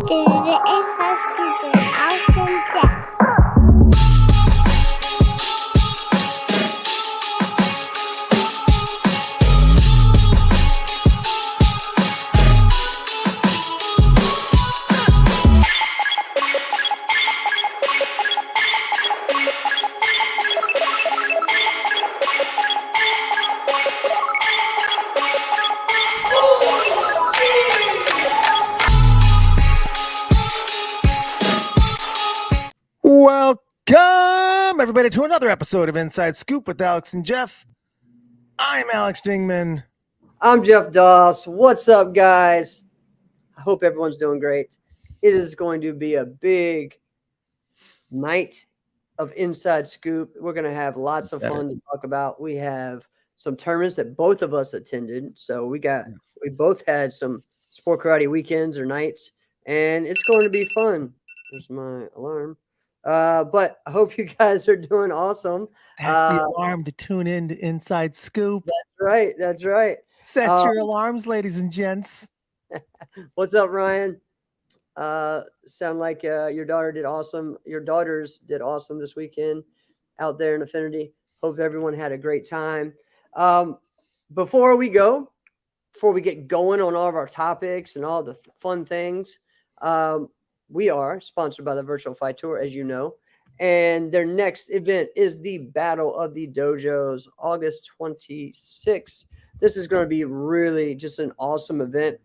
the Inside Scoop with Alex and Jeff. Welcome, everybody, to another episode of Inside Scoop with Alex and Jeff. I'm Alex Dingman. I'm Jeff Doss. What's up, guys? I hope everyone's doing great. It is going to be a big night of Inside Scoop. We're going to have lots of fun to talk about. We have some tournaments that both of us attended. So we both had some sport karate weekends or nights, and it's going to be fun. There's my alarm. But I hope you guys are doing awesome. That's the alarm to tune in to Inside Scoop. That's right. Set your alarms, ladies and gents. What's up, Ryan? Sound like your daughter did awesome. Your daughters did awesome this weekend out there in Affinity. Hope everyone had a great time. Before we get going on all of our topics and all the fun things, we are sponsored by the Virtual Fight Tour, as you know, and their next event is the Battle of the Dojos, August 26th. This is going to be really just an awesome event.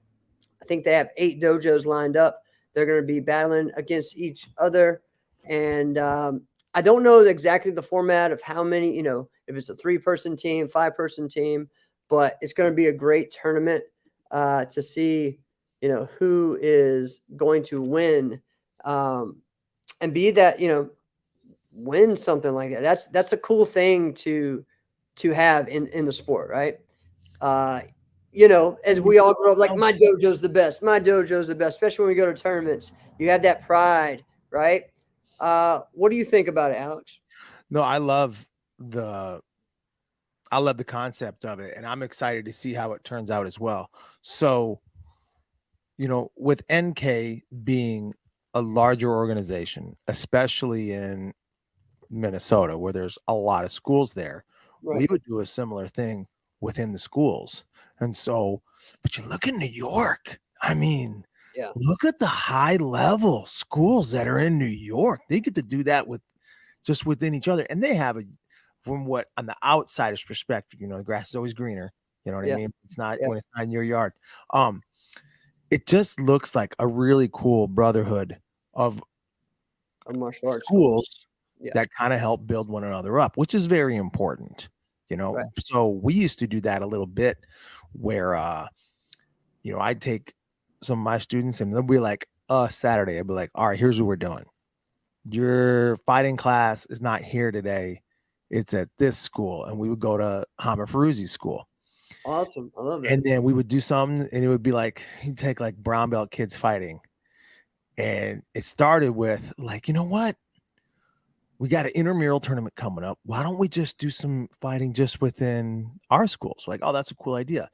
I think they have 8 dojos lined up. They're going to be battling against each other, and I don't know exactly the format of how many, if it's a 3-person team, 5-person team, but it's going to be a great tournament to see who is going to win, and be that, win something like that. That's a cool thing to have in the sport, right? As we all grow up, like my dojo's the best, especially when we go to tournaments, you have that pride, right? What do you think about it, Alex? No, I love the concept of it, and I'm excited to see how it turns out as well. So, with NK being a larger organization, especially in Minnesota, where there's a lot of schools there, right, we would do a similar thing within the schools. And so, but you look in New York, look at the high level schools that are in New York. They get to do that within each other. And they have from what on the outsider's perspective, the grass is always greener. You know what I mean? It's not when it's not in your yard. It just looks like a really cool brotherhood of martial arts schools that kind of help build one another up, which is very important, Right. So we used to do that a little bit where, I'd take some of my students and they'll be like, Saturday, I'd be like, all right, here's what we're doing. Your fighting class is not here today. It's at this school. And we would go to Hamid Feruzzi's school. Awesome. I love it. And then we would do something and it would be like, he'd take like brown belt kids fighting. And it started with like, you know what? We got an intramural tournament coming up. Why don't we just do some fighting just within our school? So like, oh, that's a cool idea.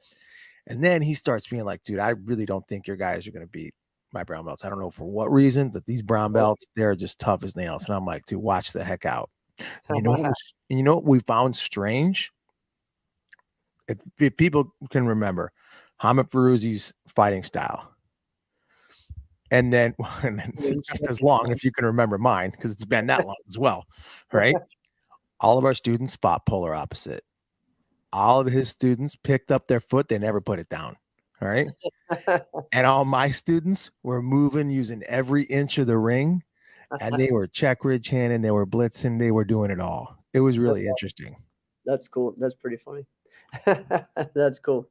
And then he starts being like, dude, I really don't think your guys are going to beat my brown belts. I don't know for what reason, but these brown belts, they're just tough as nails. And I'm like, dude, watch the heck out. You know what we found strange? If people can remember, Hamid Feruzzi's fighting style. And then just as long, if you can remember mine, because it's been that long as well, right? All of our students fought polar opposite. All of his students picked up their foot. They never put it down, all right? And all my students were moving, using every inch of the ring, and they were check ridge handing, they were blitzing, they were doing it all. It was really interesting. That's cool. That's pretty funny. That's cool.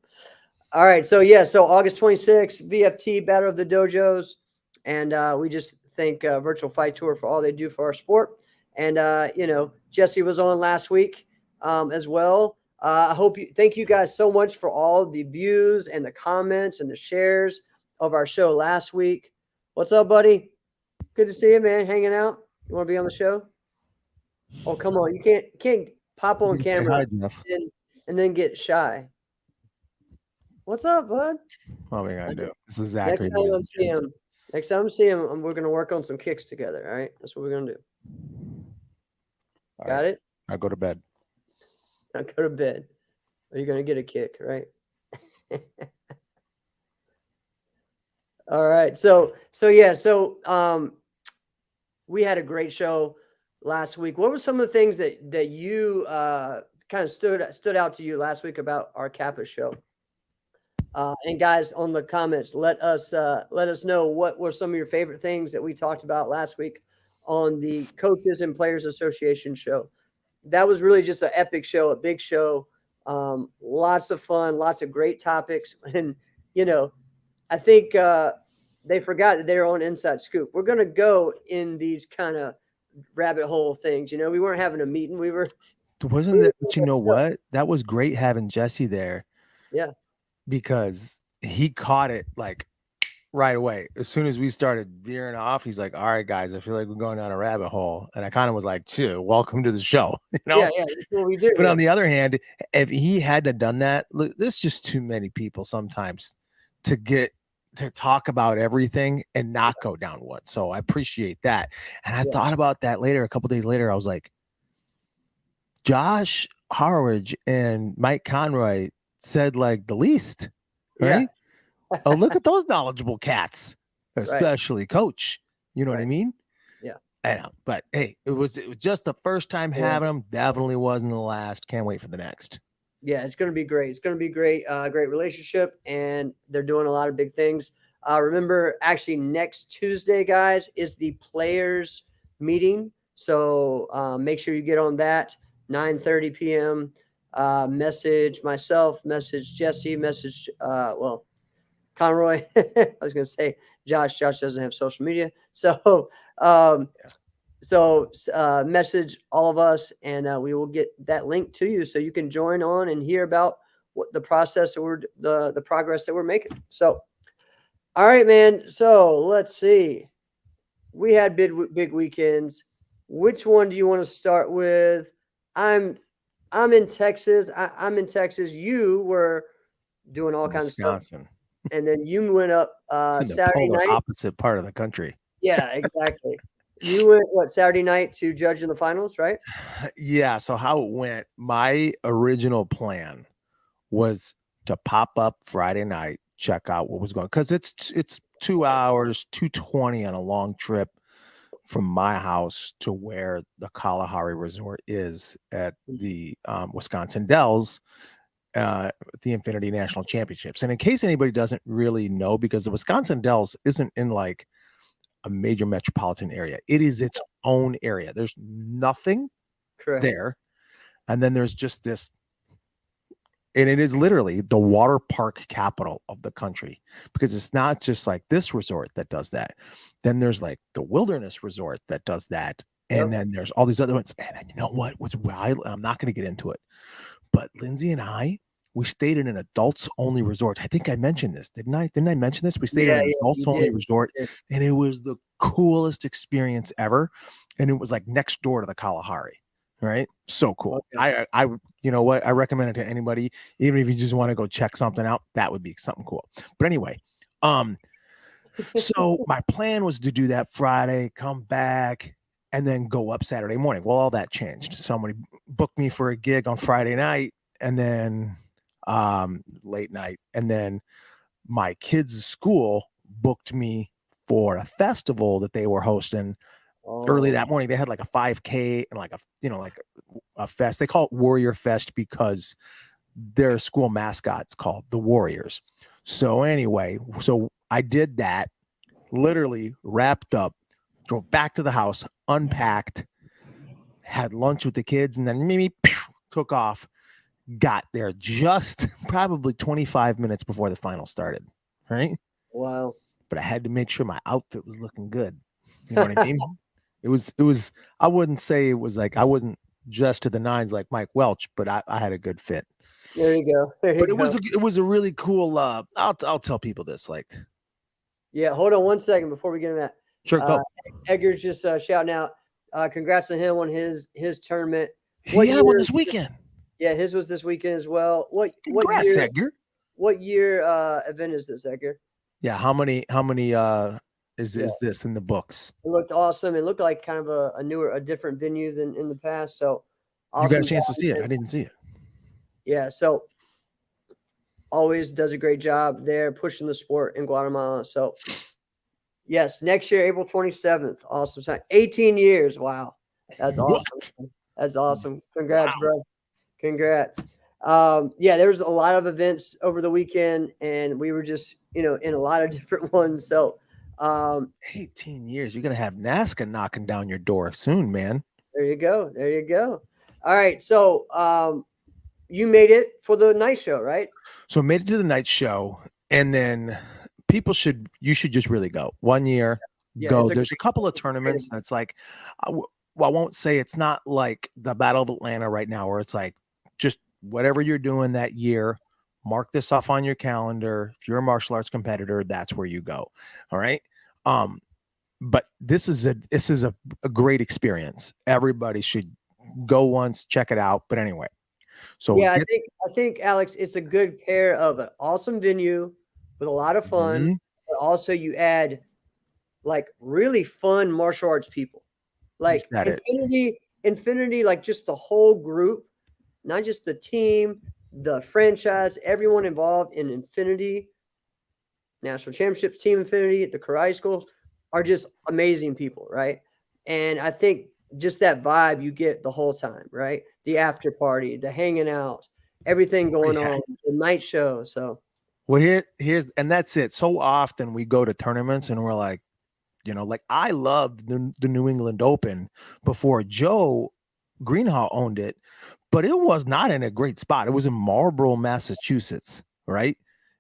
All right. So August 26th, VFT Battle of the Dojos. And we just thank Virtual Fight Tour for all they do for our sport. And, Jesse was on last week as well. Thank you guys so much for all the views and the comments and the shares of our show last week. What's up, buddy? Good to see you, man. Hanging out. You want to be on the show? Oh, come on. You can't pop on camera and then get shy. What's up, bud? What are we gonna do? This is Zachary. Next time I'm seeing him, Next time I see him, we're gonna work on some kicks together. All right, that's what we're gonna do. All Got right, it? I'll go to bed. Now go to bed. Or you're gonna get a kick, right? All right. So we had a great show last week. What were some of the things that you kind of stood out to you last week about our Kappa show? And guys, on the comments, let us know what were some of your favorite things that we talked about last week on the Coaches and Players Association show. That was really just an epic show, a big show. Lots of fun, lots of great topics. And, I think they forgot that they're on Inside Scoop. We're going to go in these kind of rabbit hole things. We weren't having a meeting. We were. Wasn't that, but you know what? That was great having Jesse there. Yeah. Because he caught it like right away. As soon as we started veering off, he's like, all right, guys, I feel like we're going down a rabbit hole. And I kind of was like, welcome to the show. Yeah, that's what we do. But on the other hand, if he hadn't done that, look, there's just too many people sometimes to get to talk about everything and not go down one. So I appreciate that. And I thought about that later, a couple days later. I was like, Josh Harwich and Mike Conroy said like the least, right? Oh, look at those knowledgeable cats, especially Coach. You know what I mean? Yeah. I know, but hey, it was just the first time having them. Definitely wasn't the last. Can't wait for the next. Yeah, it's going to be great. It's going to be great. Great relationship, and they're doing a lot of big things. Remember, actually, next Tuesday, guys, is the players meeting. So make sure you get on that. 9:30 p.m. Message myself, message Jesse, message Conroy. I was going to say Josh. Josh doesn't have social media, so message all of us, and we will get that link to you so you can join on and hear about what the process that the progress that we're making. So, all right, man. So let's see. We had big weekends. Which one do you want to start with? I'm in Texas. I'm in Texas. You were doing all kinds of stuff, and then you went up Saturday night. Opposite part of the country. Yeah, exactly. You went Saturday night to judge in the finals, right? Yeah. So how it went, my original plan was to pop up Friday night, check out what was going on. Because it's 2 hours, 2:20 on a long trip from my house to where the Kalahari Resort is at the Wisconsin Dells, the Infinity National Championships. And in case anybody doesn't really know, because the Wisconsin Dells isn't in like a major metropolitan area. It is its own area. There's nothing there. And then there's just this, and it is literally the water park capital of the country, because it's not just like this resort that does that. Then there's like the Wilderness Resort that does that. And then there's all these other ones. And you know what? I'm not going to get into it, but Lindsay and I, we stayed in an adults only resort. I think I mentioned this. Didn't I mention this? We stayed in an adults only resort, and it was the coolest experience ever. And it was like next door to the Kalahari, right? So cool. Okay. I you know what? I recommend it to anybody, even if you just want to go check something out. That would be something cool. But anyway, so my plan was to do that Friday, come back, and then go up Saturday morning. Well, all that changed. Somebody booked me for a gig on Friday night, and then late night, and then my kids' school booked me for a festival that they were hosting early that morning. They had like a 5K and like a fest. They call it Warrior Fest because their school mascot's called the Warriors. So anyway, so I did that, literally wrapped up, drove back to the house, unpacked, had lunch with the kids, and then maybe took off. Got there just probably 25 minutes before the final started, right? Wow. But I had to make sure my outfit was looking good. You know what I mean? It was, I wouldn't say it was like, I wasn't dressed to the nines like Mike Welch, but I had a good fit. There you go. It was a really cool, I'll tell people this, like. Yeah, hold on 1 second before we get into that. Sure, go. Edgar's just shouting out, congrats on him on his tournament. He had one this weekend. Yeah, his was this weekend as well. Congrats, Edgar. What year event is this, Edgar? Yeah, how many is Yeah. is this in the books. It looked awesome. It looked like kind of a different venue than in the past. So You got awesome a chance to job, see it. man. I didn't see it. Yeah. So always does a great job there pushing the sport in Guatemala. So yes, next year, April 27th. Awesome sign. 18 years. Wow. That's awesome. What? That's awesome. Congrats, Wow. bro. Congrats. Yeah, there was a lot of events over the weekend, and we were just, in a lot of different ones. So 18 years. You're gonna have NASCAR knocking down your door soon, man. there you go. There you go. All right. So you made it for the night show, right? So I made it to the night show, and then you should just really go 1 year. Yeah, Go. it's a There's a great- couple of tournaments that's like, well, I won't say it's not like the Battle of Atlanta right now, where it's like just whatever you're doing that year, mark this off on your calendar. If you're a martial arts competitor, that's where you go. All right. But this is a great experience. Everybody should go once, check it out. But anyway, so Yeah, I think Alex, it's a good pair of an awesome venue with a lot of fun, Mhm. but also you add like really fun martial arts people. Like said it. Infinity, like just the whole group, not just the team, the franchise, everyone involved in Infinity, National Championships Team Infinity, the karate schools are just amazing people, right? And I think just that vibe you get the whole time, right? The after party, the hanging out, everything going Yeah. on, the night show. So Well, here's and that's it. So often we go to tournaments and we're like, like I loved the New England Open before Joe Greenhaw owned it, but it was not in a great spot. It was in Marlborough, Massachusetts, right?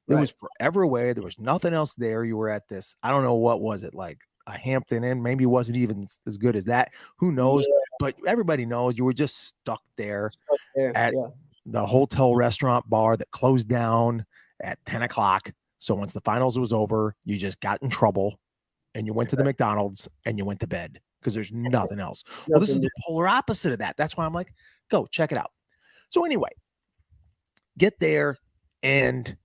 It was forever away. There was nothing else there. You were at this, I don't know, what was it, like a Hampton Inn? Maybe it wasn't even as good as that. Who knows? Yeah. But everybody knows you were just stuck there at yeah. the hotel restaurant bar that closed down at 10 o'clock. So once the finals was over, you just got in trouble and you went to the McDonald's and you went to bed because there's nothing else. Well, this is the polar opposite of that. That's why I'm like, go check it out. So anyway, get there, and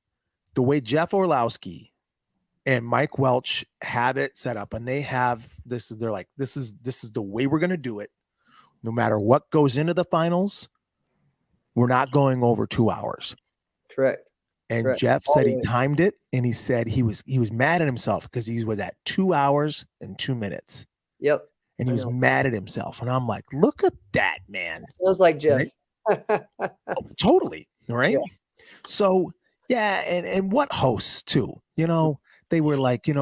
the way Jeff Orlowski and Mike Welch have it set up, and they're like, this is the way we're going to do it. No matter what goes into the finals, we're not going over 2 hours. Correct. And Correct. Jeff said he timed it, and he said he was mad at himself because he was at 2 hours and 2 minutes. Yep. And he was mad at himself. And I'm like, look at that, man. Sounds like Jeff. Right? Totally. Right. Yeah. So yeah, and what hosts too? They were like, they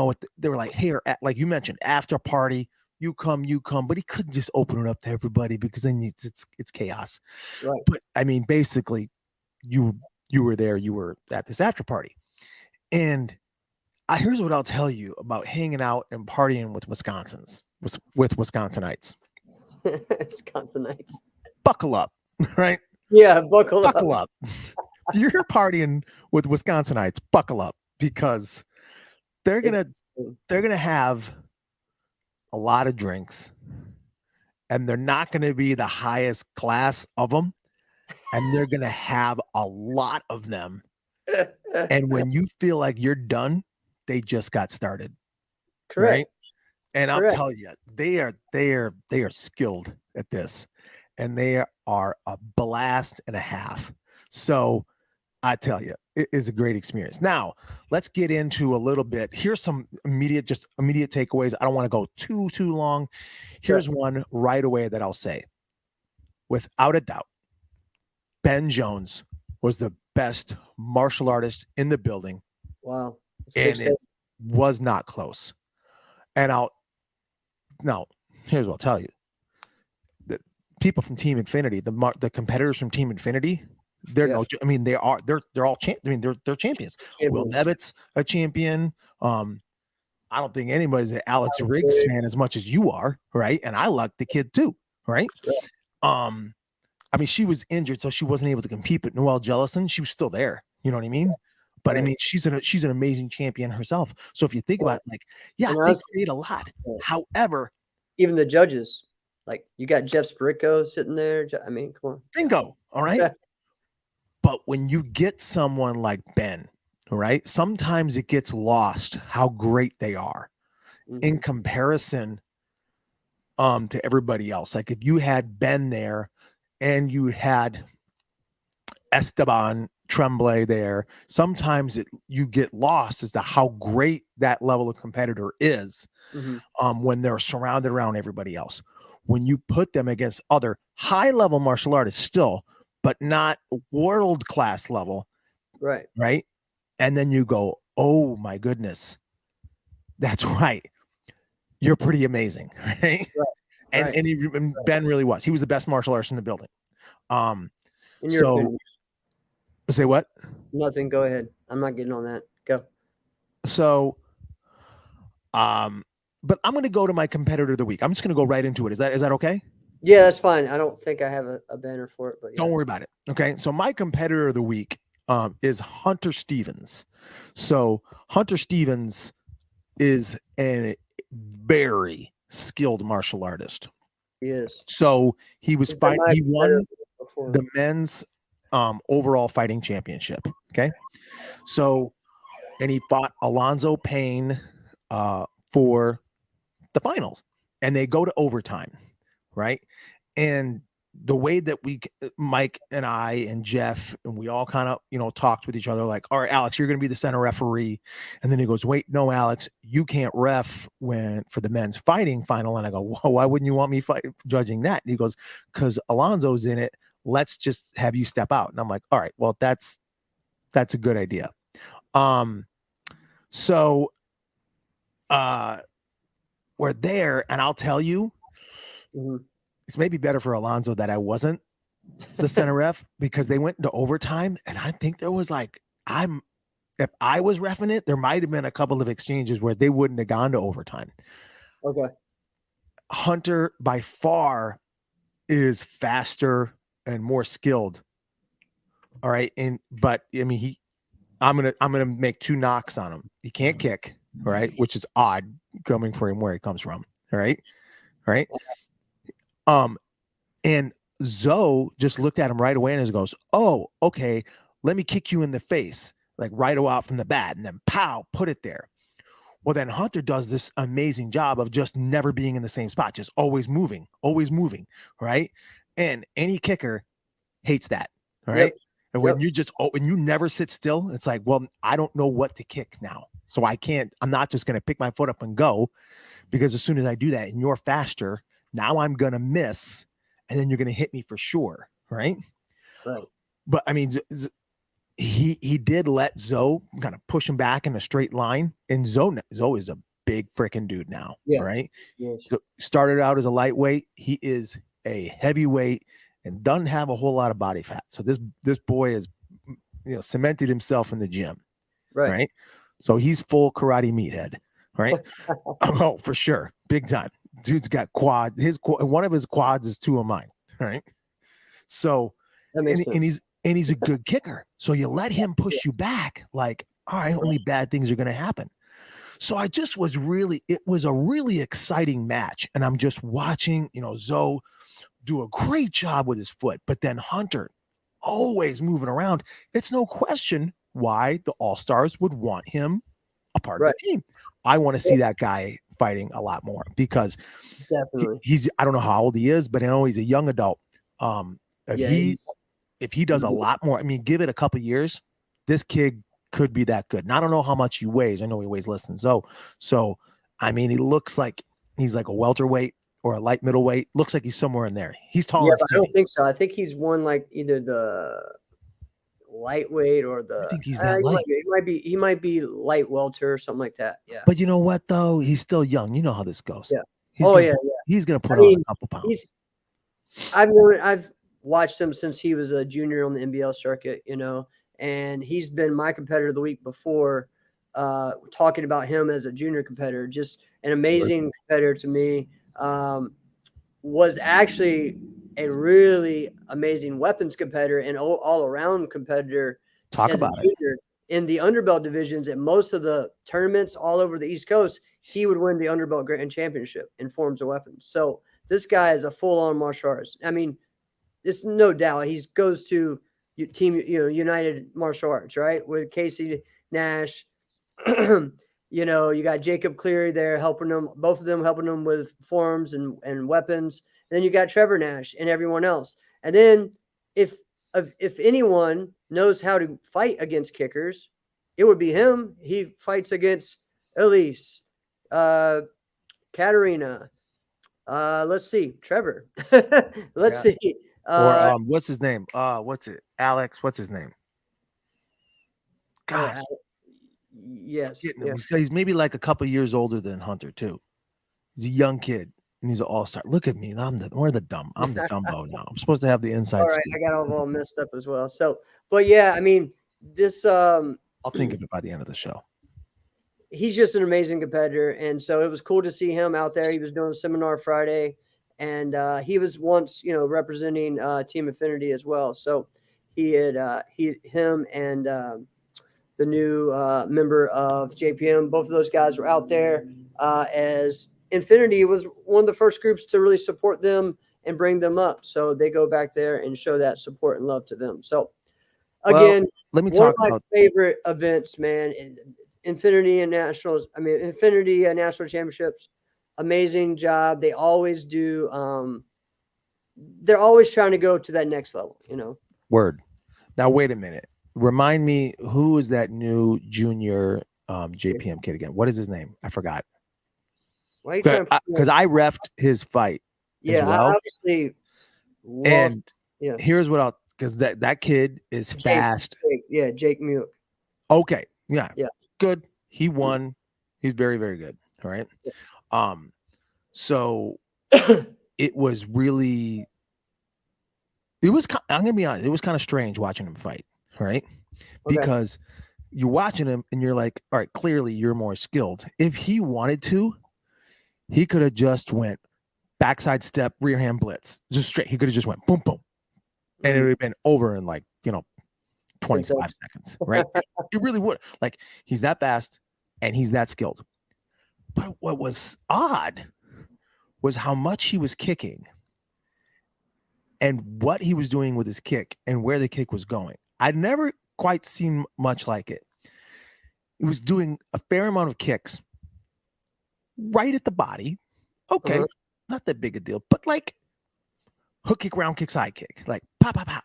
were like, here, like you mentioned, after party, you come, but he couldn't just open it up to everybody because then it's chaos. Right. But I mean, basically, you were there, you were at this after party. And here's what I'll tell you about hanging out and partying with Wisconsinites. Wisconsinites. Buckle up, right? Yeah, buckle up. If you're partying with Wisconsinites, buckle up, because they're gonna have a lot of drinks, and they're not gonna be the highest class of them, and they're gonna have a lot of them. And when you feel like you're done, they just got started. Correct. Right? And I'll tell you, they are skilled at this, and they are a blast and a half. So I tell you, it is a great experience. Now let's get into a little bit. Here's some immediate takeaways. I don't want to go too long. Here's one right away that I'll say, without a doubt, Ben Jones was the best martial artist in the building. Wow. And it was not close. And here's what I'll tell you. The people from Team Infinity, the competitors from Team Infinity, they're all they're champions. Will Nevitt's a champion. I don't think anybody's an Alex Riggs fan as much as you are, right? And I like the kid too, right? Yeah. I mean, she was injured, so she wasn't able to compete, but Noelle Jellison, she was still there. You know what I mean? But I mean, she's an amazing champion herself. So if you think about it, like, they create a lot. However, even the judges, like you got Jeff Spirico sitting there. I mean, come on. Bingo. All right. But when you get someone like Ben, all right, sometimes it gets lost how great they are. in comparison to everybody else. Like if you had been there and you had Esteban Tremblay there, sometimes you get lost as to how great that level of competitor is when they're surrounded around everybody else. When you put them against other high-level martial artists still, but not world-class level, right? And then you go, oh my goodness, that's right. You're pretty amazing, right? And Ben really was. He was the best martial artist in the building. In your opinion. Say what? Nothing. Go ahead. I'm not getting on that. Go. So, but I'm going to go to my competitor of the week. I'm just going to go right into it. Is that okay? Yeah, that's fine. I don't think I have a banner for it, but yeah. Don't worry about it. Okay. So my competitor of the week is Hunter Stevens. So Hunter Stevens is a very skilled martial artist. He is. So he was fighting. He won the men's overall fighting championship. Okay. So, and he fought Alonzo Payne for the finals, and they go to overtime, right? And the way that Mike and I and Jeff, and we all kind of, talked with each other like, all right, Alex, you're going to be the center referee. And then he goes, wait, no, Alex, you can't ref for the men's fighting final. And I go, well, why wouldn't you want me judging that? And he goes, because Alonzo's in it. Let's just have you step out. And I'm like, all right, well, that's a good idea. So we're there, and I'll tell you, it's maybe better for Alonzo that I wasn't the center ref, because they went into overtime, and I think there was if I was reffing it, there might have been a couple of exchanges where they wouldn't have gone to overtime. Okay. Hunter by far is faster and more skilled. All right. But I mean, I'm gonna make 2 knocks on him. He can't kick, all right, which is odd coming for him where he comes from. All right. All right. And Zoe just looked at him right away and goes, oh, okay, let me kick you in the face, like right out from the bat, and then pow, put it there. Well, then Hunter does this amazing job of just never being in the same spot, just always moving, right? And any kicker hates that, all right? Yep. And when when you never sit still, it's like, well, I don't know what to kick now. So I'm not just going to pick my foot up and go, because as soon as I do that and you're faster, now I'm going to miss, and then you're going to hit me for sure, right? Right. But I mean, he did let Zoe kind of push him back in a straight line, and Zoe is a big freaking dude now, right? Yes. So started out as a lightweight. He is a heavyweight and doesn't have a whole lot of body fat. So this boy is, cemented himself in the gym, right? So he's full karate meathead, right? Oh, for sure, big time. Dude's got quad. One of his quads is 2 of mine, right? So, and he's a good kicker. So you let him push you back, like, all right, only bad things are going to happen. So it was a really exciting match. And I'm just watching, Zoe do a great job with his foot, but then Hunter always moving around. It's no question why the All-Stars would want him a part of the team. I want to see that guy fighting a lot more, because I don't know how old he is, but I know he's a young adult. If he does a lot more, I mean, give it a couple years, this kid could be that good. And I don't know how much he weighs. I know he weighs less than Zoe. So, I mean, he looks like he's like a welterweight or a light middleweight. Looks like he's somewhere in there. He's tall. Yeah, I don't think so. I think he's won like either the lightweight or the. I think he's that light. He might be light welter or something like that. Yeah. But you know what though? He's still young. You know how this goes. Yeah. He's gonna put on a couple pounds. I've watched him since he was a junior on the NBL circuit, and he's been my competitor of the week before. Talking about him as a junior competitor, just an amazing competitor to me. Was actually a really amazing weapons competitor and all around competitor. Talk about it. In the underbelt divisions at most of the tournaments all over the East Coast, he would win the underbelt grand championship in forms of weapons. So this guy is a full-on martial artist. I mean, it's no doubt he goes to team, United Martial Arts, right, with Casey Nash, You know, you got Jacob Cleary there helping them, both of them helping them with forms and weapons. And then you got Trevor Nash and everyone else. And then if anyone knows how to fight against kickers, it would be him. He fights against Elise, Katarina. Let's see, Trevor. Let's Yeah. see. Or what's his name? What's it? Alex. What's his name? Gosh, Yes. forgetting him. Yeah. He's maybe like a couple years older than Hunter too. He's a young kid and he's an all-star. Look at me. I'm the Dumbo now. I'm supposed to have the inside All right, scoop. I got all messed up as well. So, but yeah, I mean, this I'll think of it by the end of the show. He's just an amazing competitor, and so it was cool to see him out there. He was doing Seminar Friday, and he was once, you know, representing Team Affinity as well. So him and the new member of JPM, both of those guys were out there as Infinity was one of the first groups to really support them and bring them up. So they go back there and show that support and love to them. So again, let me one talk of my about favorite events, man. Infinity National Championships. Amazing job. They always do. They're always trying to go to that next level, you know. Word. Now wait a minute. Remind me, who is that new junior JPM kid again? What is his name? I forgot. Why are you trying to? Because I refed his fight. Yeah, well. I obviously lost. And yeah, here's what I'll, because that kid is fast. Jake Muick. Okay. Yeah. Yeah. Good. He won. He's very, very good. All right. Yeah. So it was really, I'm gonna be honest, it was kind of strange watching him fight, right? Okay. Because you're watching him and you're like, all right, clearly you're more skilled. If he wanted to, he could have just went backside step, rear hand blitz, just straight. He could have just went boom, boom, and it would have been over in like, 25 seconds, right? It really would. Like, he's that fast and he's that skilled. But what was odd was how much he was kicking and what he was doing with his kick and where the kick was going. I'd never quite seen much like it. He was doing a fair amount of kicks right at the body. Okay, not that big a deal, but like hook kick, round kick, side kick, like pop, pop, pop.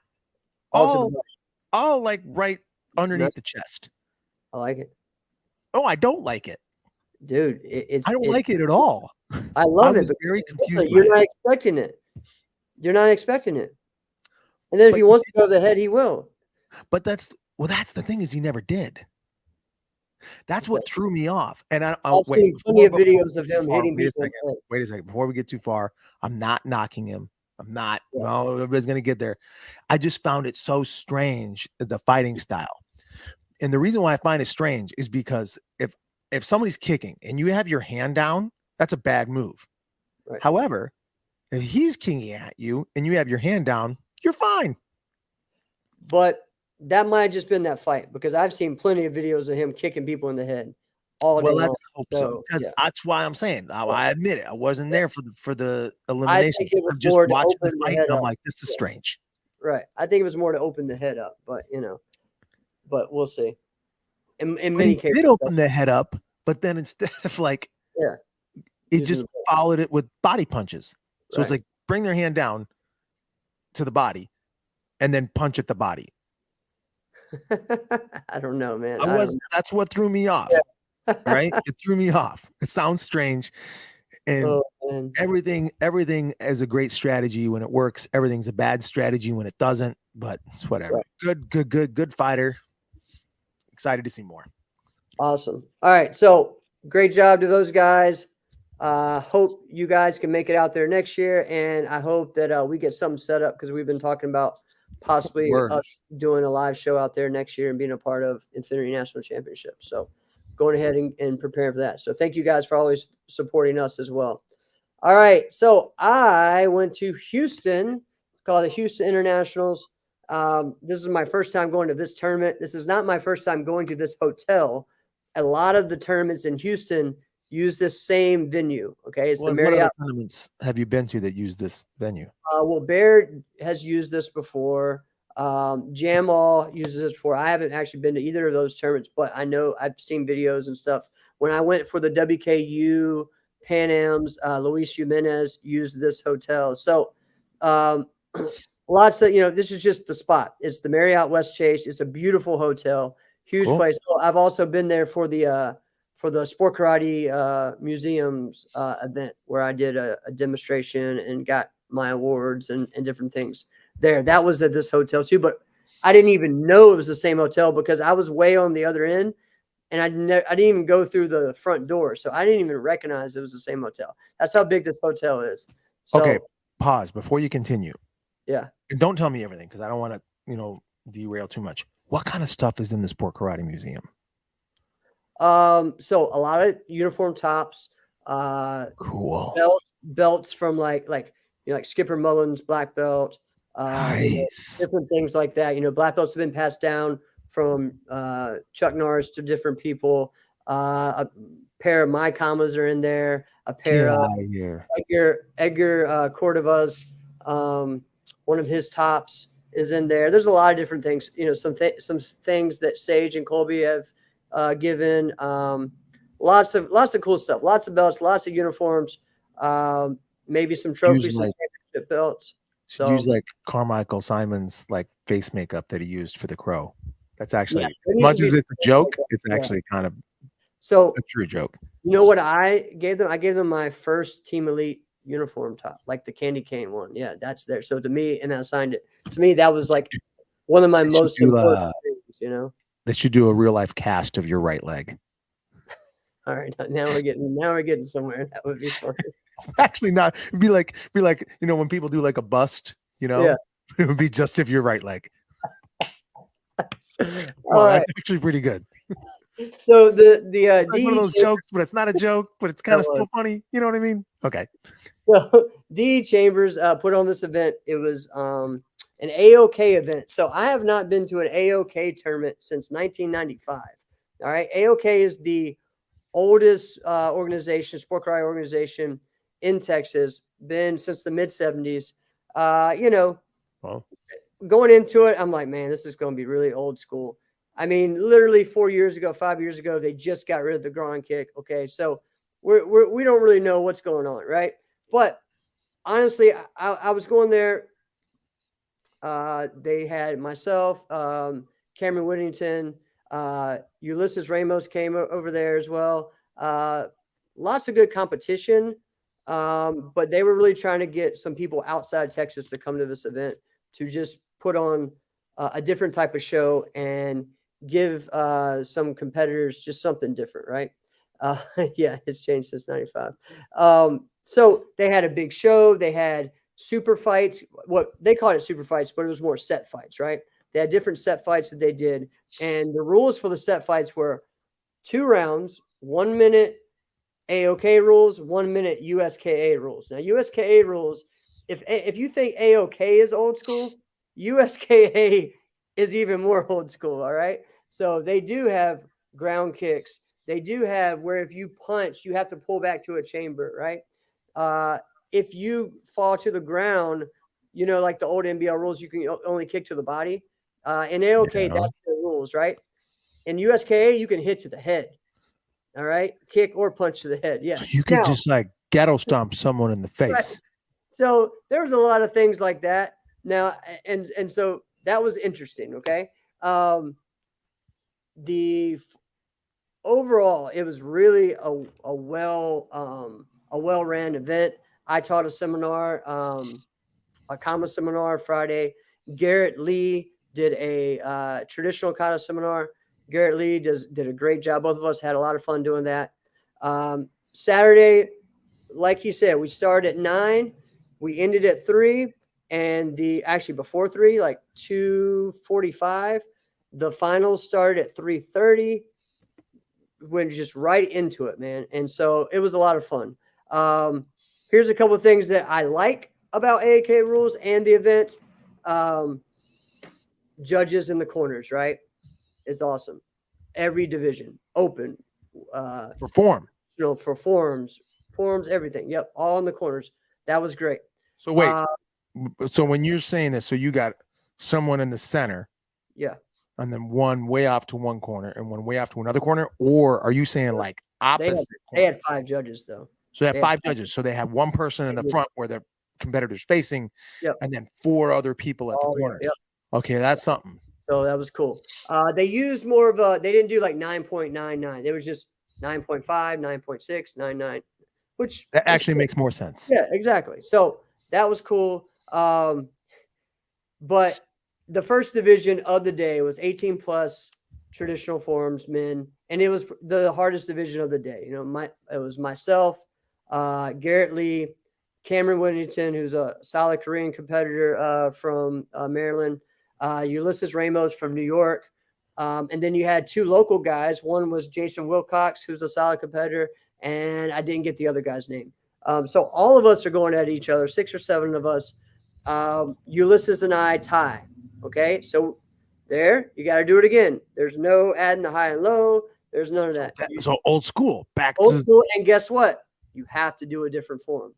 All like right underneath the chest. I like it. Oh, I don't like it. Dude, I don't like it at all. I love it. Very confused. You're not expecting it. You're not expecting it. And then if he wants to go to the head, he will. But that's the thing, is he never did. That's what threw me off. And I've seen plenty of videos of him hitting people. Wait a second. Before we get too far, I'm not knocking him. I'm not. No, everybody's gonna get there. I just found it so strange, the fighting style. And the reason why I find it strange is because if somebody's kicking and you have your hand down, that's a bad move. Right. However, if he's kicking at you and you have your hand down, you're fine. But that might have just been that fight, because I've seen plenty of videos of him kicking people in the head all day long. Let's hope so. Because that's why I'm saying, I admit it. I wasn't there for the elimination. I think it was I'm just more to watching open the fight and I'm like, this is strange. Right. I think it was more to open the head up, but but we'll see. In many cases, it did open the head up, but then instead of like, it just followed it with body punches. So it's like, bring their hand down to the body and then punch at the body. I don't know, man. That's what threw me off. Right? It threw me off. It sounds strange. And everything is a great strategy when it works. Everything's a bad strategy when it doesn't, but it's whatever. Good fighter. Excited to see more. Awesome. All right. So great job to those guys. Hope you guys can make it out there next year. And I hope that we get something set up, because we've been talking about possibly us doing a live show out there next year and being a part of Infinity National Championship. So going ahead and preparing for that. So thank you guys for always supporting us as well. All right. So I went to Houston, called the Houston Internationals. This is my first time going to this tournament. This is not my first time going to this hotel. A lot of the tournaments in Houston use this same venue. Okay. It's the Marriott. What tournaments have you been to that use this venue? Well, Baird has used this before. Jamal uses this before. I haven't actually been to either of those tournaments, but I know I've seen videos and stuff when I went for the WKU Pan Am's, Luis Jimenez used this hotel. So lots of, this is just the spot. It's the Marriott West Chase. It's a beautiful hotel, huge Cool. place. Oh, I've also been there for the Sport Karate Museum's event where I did a demonstration and got my awards and different things there. That was at this hotel too, but I didn't even know it was the same hotel because I was way on the other end. And I didn't even go through the front door, so I didn't even recognize it was the same hotel. That's how big this hotel is. So, Okay, pause before you continue. Yeah. And don't tell me everything because I don't want to, derail too much. What kind of stuff is in the Sport Karate Museum? So a lot of uniform tops, Cool. belts from like Skipper Mullins black belt, Nice. different things like that. Black belts have been passed down from Chuck Norris to different people. A pair of my commas are in there. A pair Get of out of here. Edgar Cordova's, one of his tops is in there. There's a lot of different things. Some things that Sage and Colby have given. Lots of cool stuff. Lots of belts. Lots of uniforms. Maybe some trophies, some championship belts. So use like Carmichael Simon's like face makeup that he used for the Crow. That's actually, as much as it's a joke, it's actually kind of a true joke. You know what I gave them? I gave them my first Team Elite uniform top, like the candy cane one. Yeah, that's there. So to me, and I signed it. To me, that was like one of my most important things, They should do a real life cast of your right leg. All right, now we're getting somewhere. That would be fun. It's actually not. It'd be like when people do like a bust, Yeah. It would be just if your right leg. All right. That's actually pretty good. So the it's like one of those jokes, but it's not a joke, but it's kind of still funny. You know what I mean? Okay. So D Chambers put on this event. It was an AOK event. So I have not been to an AOK tournament since 1995. All right. AOK is the oldest organization, sport karate organization in Texas, been since the mid 70s. Going into it, I'm like, man, this is going to be really old school. I mean, literally 5 years ago, they just got rid of the groin kick. Okay, so we don't really know what's going on, right? But honestly, I was going there. They had myself, Cameron Whittington, Ulysses Ramos came over there as well. Lots of good competition, but they were really trying to get some people outside Texas to come to this event to just put on a different type of show and give some competitors just something different, right? Yeah, it's changed since 95. So they had a big show. They had super fights. What they called it super fights, but it was more set fights, right? They had different set fights that they did. And the rules for the set fights were 2 rounds, 1 minute AOK rules, 1 minute USKA rules. Now, USKA rules, if you think AOK is old school, USKA is even more old school, all right? So they do have ground kicks. They do have where if you punch, you have to pull back to a chamber, right? If you fall to the ground, like the old NBL rules, you can only kick to the body. In AOK, that's the rules, right? In USKA, you can hit to the head. All right, kick or punch to the head. Yeah, so you could just like ghetto stomp someone in the face. Right. So there was a lot of things like that. Now, and so that was interesting. Okay, the overall, it was really a well-ran event. I taught a seminar, a kama seminar Friday. Garrett Lee did a traditional kata seminar. Garrett Lee did a great job. Both of us had a lot of fun doing that. Saturday, like he said, we started at 9, we ended at 3, and before 3, like 2:45. The finals started at 3:30. Went just right into it, man. And so it was a lot of fun. Here's a couple of things that I like about AAK rules and the event. Judges in the corners, right? It's awesome. Every division open. For form. For forms, everything. Yep. All in the corners. That was great. So wait, so when you're saying this, so you got someone in the center. Yeah. And then one way off to one corner and one way off to another corner? Or are you saying like opposite. They had 5 judges though. So they have They had 5 judges. So they have one person in the Yep. front where their competitors facing, Yep. and then 4 other people at the All there, corners. yep. Okay, that's something. So that was cool. They used more of a. They didn't do like 9.99. It was just 9.5, 9.6, 99, which That was actually cool. makes more sense. Yeah, exactly. So that was cool. But the first division of the day was 18 plus traditional forms men, and it was the hardest division of the day. You know, it was myself, Garrett Lee, Cameron Whittington, who's a solid Korean competitor from Maryland, Ulysses Ramos from New York, and then you had 2 local guys. One was Jason Wilcox, who's a solid competitor, and I didn't get the other guy's name. So all of us are going at each other, 6 or 7 of us. Ulysses and I tie. Okay, so there you got to do it again. There's no adding the high and low. There's none of that. So old school, back Old to school, and guess what? You have to do a different form.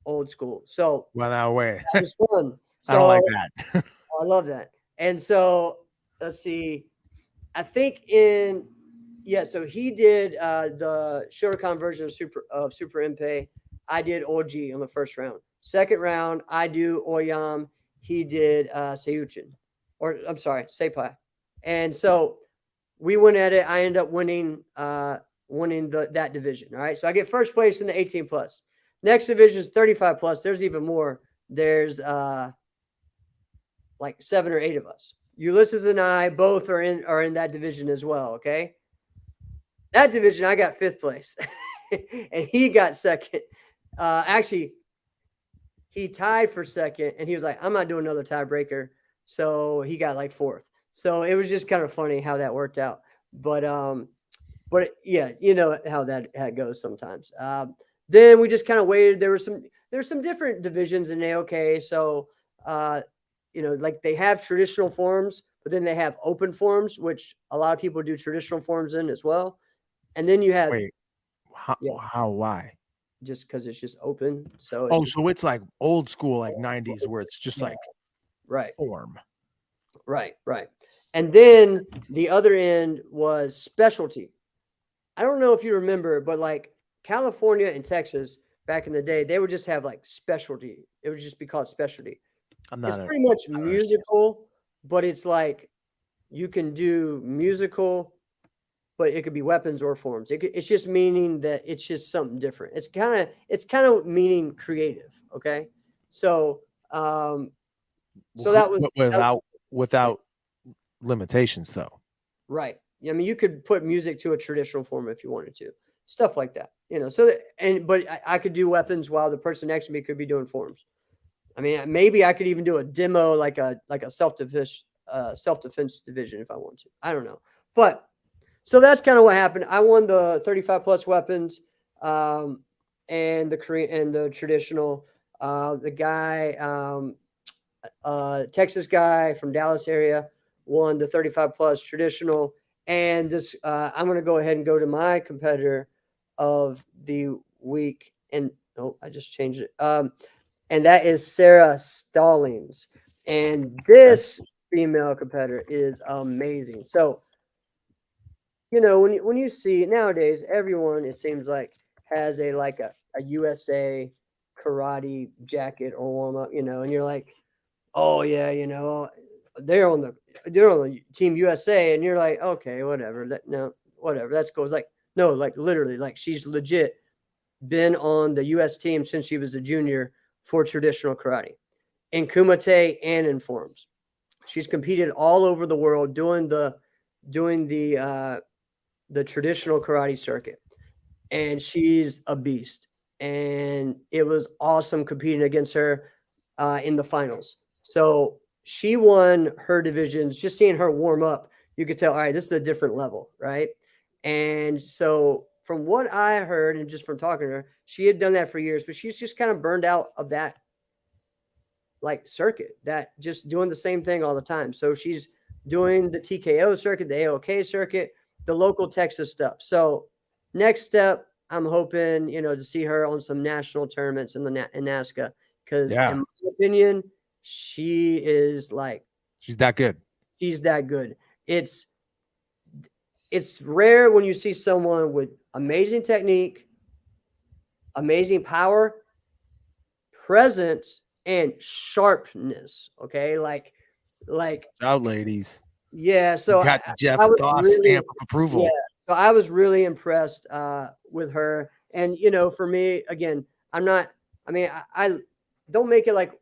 Old school. So well, that way. that was fun. So I don't like that. I love that. And so let's see. I think so he did the Shotokan version of Super Impey. I did OG on the first round. Second round, I do Oyam. He did Seiuchin. Or I'm sorry, Seipai. And so we went at it. I ended up winning that division. All right. So I get first place in the 18 plus. Next division is 35 plus. There's even more. There's like 7 or 8 of us. Ulysses and I both are in that division as well. Okay. That division, I got 5th place. And he got 2nd. Actually, he tied for 2nd, and he was like, I'm not doing another tiebreaker. So he got like 4th. So it was just kind of funny how that worked out. But yeah, you know how that goes sometimes. Then we just kind of waited. There's some different divisions in AOK. So you know, like they have traditional forms, but then they have open forms, which a lot of people do traditional forms in as well. And then you have why? Just because it's just open. So so it's like old school, like 90s, where it's just like form. Right. And then the other end was specialty. I don't know if you remember, but like California and Texas back in the day, they would just have like specialty. It would just be called specialty. It's pretty much musical, but it's like you can do musical, but it could be weapons or forms. It's just meaning that it's just something different. It's kind of meaning creative. Okay. So, that was without limitations though. Right. I mean, you could put music to a traditional form if you wanted to, stuff like that, you know, so but I could do weapons while the person next to me could be doing forms. I mean, maybe I could even do a demo, like a self-defense division if I want to. I don't know. But so that's kind of what happened. I won the 35 plus weapons, and the Korean and the traditional. The guy, Texas guy from Dallas area, won the 35 plus traditional. And this, I'm going to go ahead and go to my competitor of the week. And I just changed it. And that is Sarah Stallings. And this female competitor is amazing. So, you know, when you see nowadays, everyone, it seems like, has a USA karate jacket or warm up, you know, and you're like, oh yeah, you know, they're on the Team USA, and you're like, okay, whatever, whatever, that's cool. It's like, no, like literally, like she's legit been on the US team since she was a junior for traditional karate, in Kumite and in forms. She's competed all over the world doing the traditional karate circuit, and she's a beast. And it was awesome competing against her in the finals. So she won her divisions. Just seeing her warm up, you could tell, all right, this is a different level, right? And so from what I heard, and just from talking to her, she had done that for years, but she's just kind of burned out of that like circuit, that just doing the same thing all the time. So she's doing the TKO circuit, the AOK circuit, the local Texas stuff. So next step, I'm hoping, you know, to see her on some national tournaments in NASCA, because in my opinion, she is like, she's that good. She's that good. It's rare when you see someone with amazing technique, amazing power, presence, and sharpness. Okay, like Out, ladies. yeah. You So got the Jeff I was Doss really stamp of approval. yeah. So I was really impressed with her, and for me, again, I'm not. I mean, I don't make it like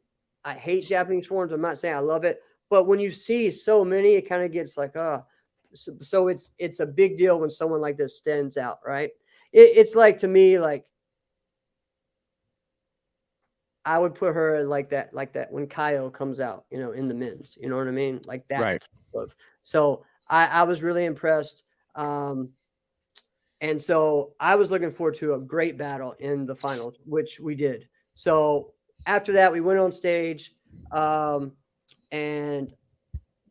I hate Japanese forms. I'm not saying I love it, but when you see so many, it kind of gets like, so it's a big deal when someone like this stands out, right? It's like, to me, like I would put her like that when Kaio comes out, in the men's, you know what I mean? Like that. Right. So I was really impressed. And so I was looking forward to a great battle in the finals, which we did. So after that, we went on stage, and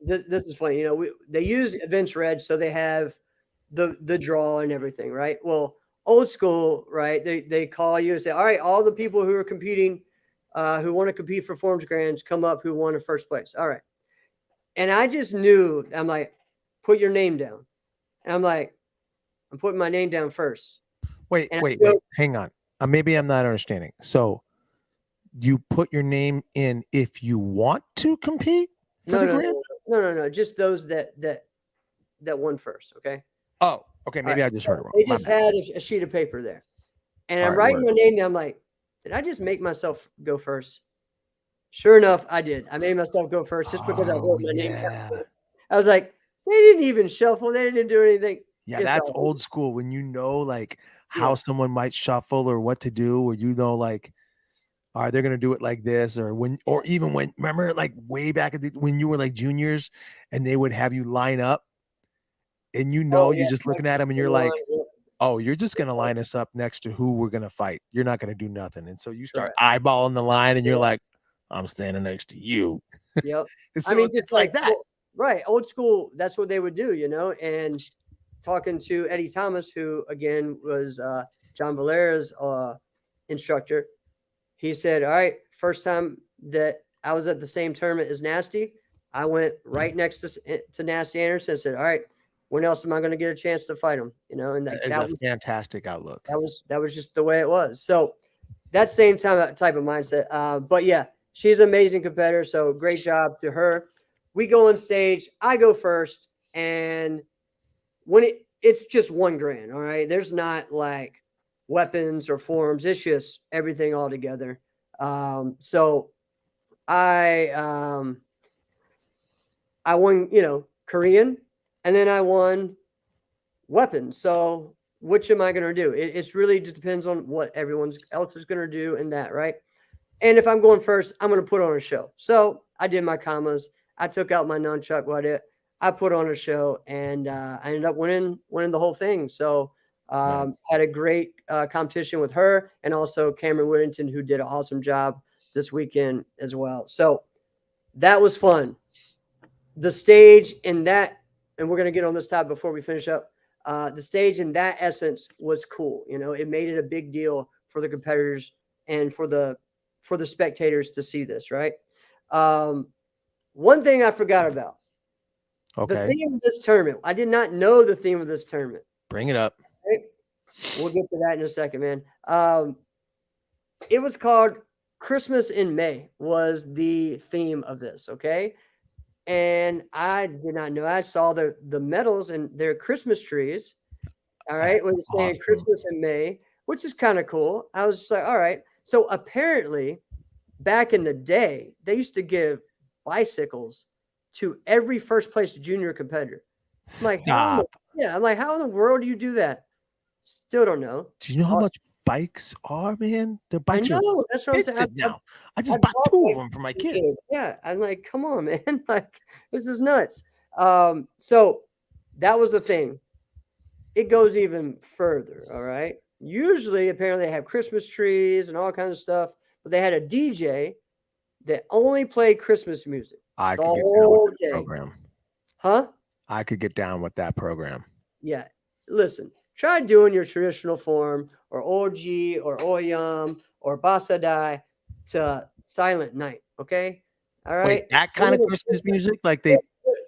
this is funny. They use Events Reg, so they have the draw and everything, right? Well, old school, right? They call you and say, all right, all the people who are competing, who want to compete for Forms Grands, come up who won in first place. All right. And I just knew, I'm like, put your name down. And I'm like, I'm putting my name down first. Wait, hang on. Maybe I'm not understanding. So you put your name in if you want to compete for the Grand? No. Just those that won first. Okay. Oh, okay. Maybe I just heard it wrong. They just had a sheet of paper there, and I'm writing my name down. I'm like, did I just make myself go first? Sure enough, I did. I made myself go first just because I wrote my name down. I was like, they didn't even shuffle. They didn't do anything. Yeah, that's old school. When like how someone might shuffle or what to do, or like, are they going to do it like this, or even when remember like way back when you were like juniors, and they would have you line up, and you're just looking at them, and you're like, oh, you're just going to line us up next to who we're going to fight. You're not going to do nothing, and so you start eyeballing the line, and you're like, I'm standing next to you. Yep. So I mean, it's like that. Right. Old school. That's what they would do, and talking to Eddie Thomas, who again was John Valera's instructor. He said, all right, first time that I was at the same tournament as Nasty, I went right next to Nasty Anderson and said, all right, when else am I going to get a chance to fight him? And that was fantastic outlook. That was just the way it was. So that same type of mindset. But yeah, she's an amazing competitor. So great job to her. We go on stage. I go first. And when it's just one grand, all right? There's not like weapons or forms. It's just everything all together. So I won, Korean, and then I won weapons. So which am I going to do? It's really just depends on what everyone else is going to do in that, right? And if I'm going first, I'm going to put on a show. So I did my kamas. I took out my nunchuck. I put on a show, and I ended up winning the whole thing. So had a great competition with her, and also Cameron Whittington, who did an awesome job this weekend as well. So that was fun. The stage in that, and we're going to get on this topic before we finish up. The stage in that essence was cool. It made it a big deal for the competitors and for the spectators to see this, right? One thing I forgot about. Okay. The theme of this tournament. I did not know the theme of this tournament. Bring it up. Right? We'll get to that in a second, man. It was called Christmas in May was the theme of this, okay? And I did not know. I saw the medals and their Christmas trees. All right. When it's saying Christmas in May, which is kind of cool. I was just like, all right. So apparently back in the day, they used to give bicycles to every first place junior competitor. I'm like, how in the world do you do that? Still don't know. Do you know how much bikes are, man? Their bikes are that's what I'm saying. Now. I just bought 2 of them for my kids. Yeah. I'm like, come on, man. Like, this is nuts. So that was the thing. It goes even further. All right. Usually, apparently, they have Christmas trees and all kinds of stuff, but they had a DJ that only played Christmas music. I could get down with that program. Huh? I could get down with that program. Yeah. Listen, try doing your traditional form or Oji or Oyam or Basadai to Silent Night. Okay. All right. Wait, that kind of Christmas music? Like they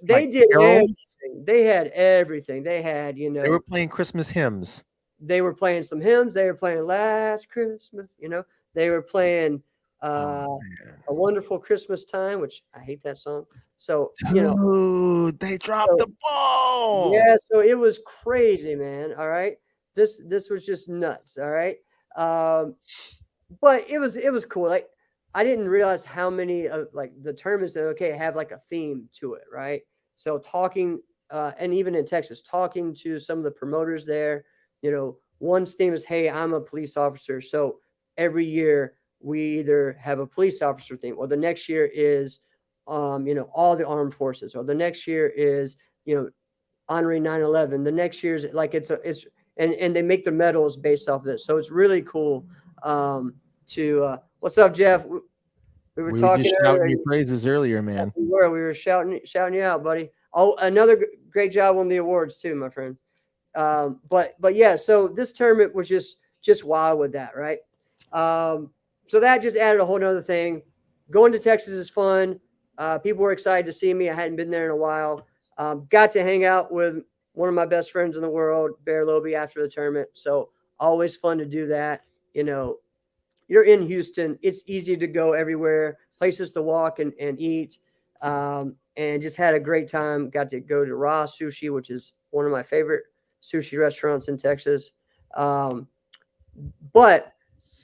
did everything. They had everything. They had, they were playing Christmas hymns. they were playing some hymns. They were playing Last Christmas, they were playing Oh, man. A Wonderful Christmas Time, which I hate that song. So, Dude, they dropped the ball. yeah, so it was crazy, man. All right. This was just nuts. All right. But it was cool. Like, I didn't realize how many of like the tournaments that have like a theme to it, right? So talking, and even in Texas, talking to some of the promoters there, one's theme is, hey, I'm a police officer. So every year we either have a police officer theme, or the next year is all the armed forces, or the next year is, honoring 9/11. The next year's like and they make the medals based off of this. So it's really cool. What's up, Jeff? We were talking just shouting earlier. your praises earlier, man. We were shouting you out, buddy. Oh, another great job on the awards too, my friend. But yeah, so this tournament was just wild with that, right? So that just added a whole nother thing. Going to Texas is fun. People were excited to see me. I hadn't been there in a while. Got to hang out with one of my best friends in the world, Bear Loby, after the tournament. So always fun to do that. You're in Houston. It's easy to go everywhere, places to walk and eat. And just had a great time. Got to go to Raw Sushi, which is one of my favorite sushi restaurants in Texas. But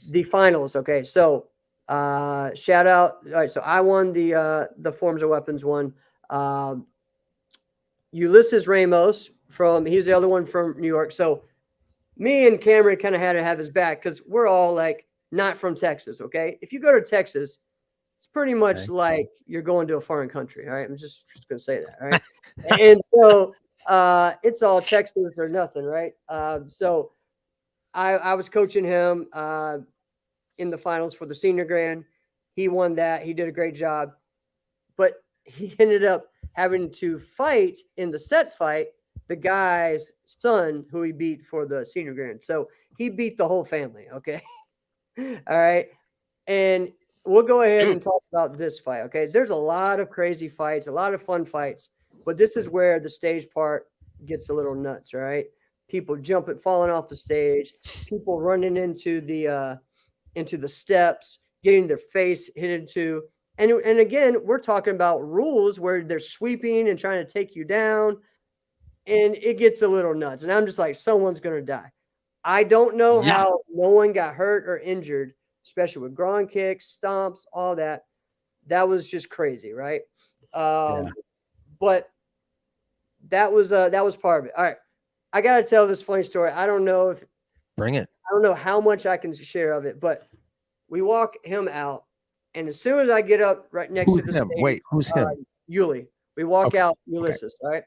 the finals, okay. So shout out. All right, so I won the Forms of Weapons one. Ulysses Ramos he's the other one from New York. So me and Cameron kind of had to have his back because we're all like not from Texas, okay? If you go to Texas, it's pretty much like you're going to a foreign country, all right? I'm just going to say that, all right? And so it's all Texas or nothing, right? So I was coaching him in the finals for the Senior Grand. He won that. He did a great job. But he ended up having to fight in the set fight the guy's son who he beat for the Senior Grand. So he beat the whole family, okay? All right. And we'll go ahead and talk about this fight, okay? There's a lot of crazy fights, a lot of fun fights, but this is where the stage part gets a little nuts, all right? People jumping, falling off the stage, people running into the steps, getting their face hit into. And again, we're talking about rules where they're sweeping and trying to take you down, and it gets a little nuts. And I'm just like, someone's going to die. I don't know how no one got hurt or injured, especially with groin kicks, stomps, all that. That was just crazy, right? But that was part of it. All right. I got to tell this funny story. I don't know Bring it. I don't know how much I can share of it, but we walk him out. And as soon as I get up right next to the stage, wait, who's him? Yuli. We walk out Ulysses, all right?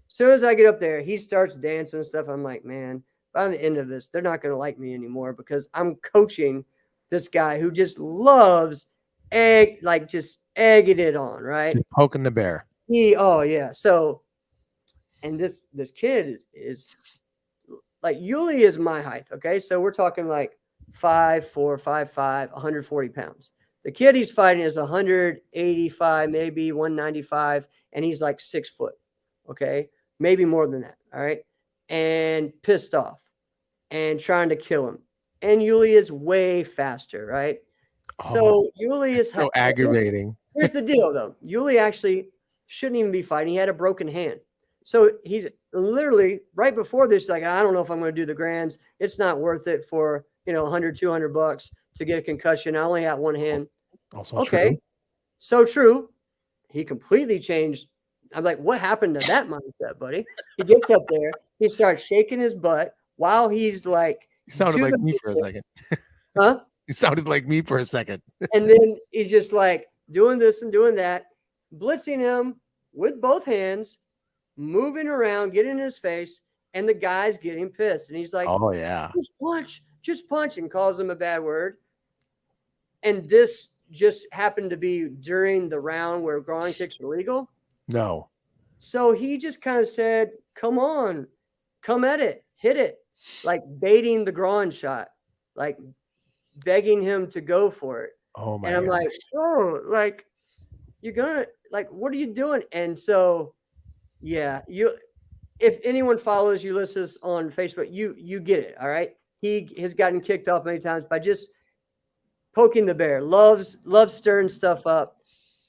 As soon as I get up there, he starts dancing and stuff. I'm like, man, by the end of this, they're not going to like me anymore because I'm coaching this guy who just loves just egging it on, right? Just poking the bear. So, and this kid is like, Yuli is my height, okay? So we're talking like 5'4", 5'5", 140 pounds. The kid he's fighting is 185, maybe 195, and he's like 6 foot, okay? Maybe more than that, all right? And pissed off and trying to kill him. And Yuli is way faster, right? So Yuli is so aggravating. Here's the deal, though. Yuli actually shouldn't even be fighting. He had a broken hand. So he's literally right before this, like, I don't know if I'm going to do the grands. It's not worth it for, $100, $200 to get a concussion. I only have one hand. Also okay. True. So true. He completely changed. I'm like, what happened to that mindset, buddy? He gets up there. He starts shaking his butt while he's like. You sounded like me for a second. Huh? You sounded like me for a second. And then he's just like doing this and doing that, blitzing him with both hands, moving around, getting in his face, and the guy's getting pissed. And he's like, oh, yeah. Just punch, and calls him a bad word. And this just happened to be during the round where groin kicks were legal. No. So he just kind of said, come on, come at it, hit it, like baiting the groin shot, like begging him to go for it. Oh, my And I'm like, oh, like, you're going to, like, what are you doing? And so, yeah, if anyone follows Ulysses on Facebook, you get it. All right. He has gotten kicked off many times by just poking the bear, loves stirring stuff up.